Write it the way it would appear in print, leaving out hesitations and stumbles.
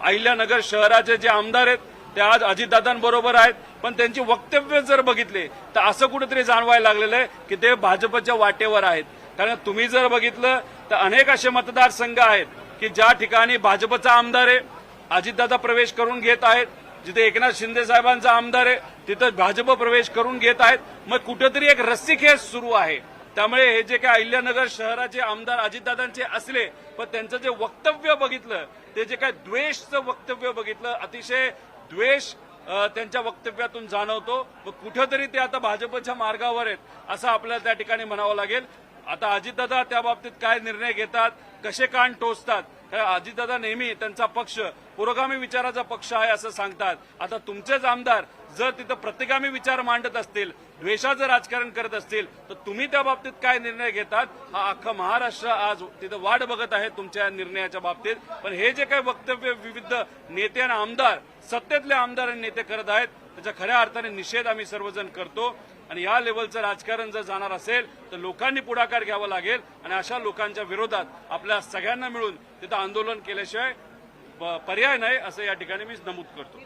अहिल्यानगर शहराचे जे आमदार आहेत ते आज अजितदादांबरोबर आहेत, पण त्यांची वक्तव्य जर बघितले तर असं कुठेतरी जाणवायला लागलेलं आहे की ते भाजपच्या वाटेवर आहेत. कारण तुम्ही जर बघितलं तर अनेक असे मतदारसंघ आहेत की ज्या ठिकाणी भाजपचा आमदार आहे, अजितदादा प्रवेश करून घेत आहेत. जिथे एकनाथ शिंदे साहेबांचा आमदार आहे तिथं भाजप प्रवेश करून घेत आहेत. मग कुठेतरी एक रस्सीखेच सुरू आहे. त्यामुळे हे जे काही अहिल्यानगर शहराचे आमदार अजितदादांचे असले, पण त्यांचं जे वक्तव्य बघितलं, ते जे काही द्वेषचं वक्तव्य बघितलं, अतिशय द्वेष त्यांच्या वक्तव्यातून जाणवतो. व कुठेतरी ते आता भाजपच्या मार्गावर आहेत असं आपल्याला त्या ठिकाणी म्हणावं लागेल. आता अजितदादा त्या बाबतीत काय निर्णय घेतात, कसे कान टोचतात, कारण अजितदादा नेहमी त्यांचा पक्ष पुरोगामी विचाराचा पक्ष आहे असं सांगतात. आता तुमचेच आमदार जर तिथं प्रतिगामी विचार मांडत असतील, द्वेषाचं राजकारण करत असतील, तर तुम्ही त्या बाबतीत काय निर्णय घेतात हा अख्खा महाराष्ट्र आज तिथं वाट बघत आहे तुमच्या निर्णयाच्या बाबतीत. पण हे जे काही वक्तव्य विविध नेते आणि आमदार, सत्तेतले आमदार आणि नेते करत आहेत, त्याच्या खऱ्या अर्थाने निषेध आम्ही सर्वजण करतो. आणि या लेवलचं राजकारण जर जाणार असेल तर लोकांनी पुढाकार घ्यावा लागेल आणि अशा लोकांच्या विरोधात आपल्या सगळ्यांना मिळून तिथं आंदोलन केल्याशिवाय पर्याय नाही असं या ठिकाणी मी नमूद करतो.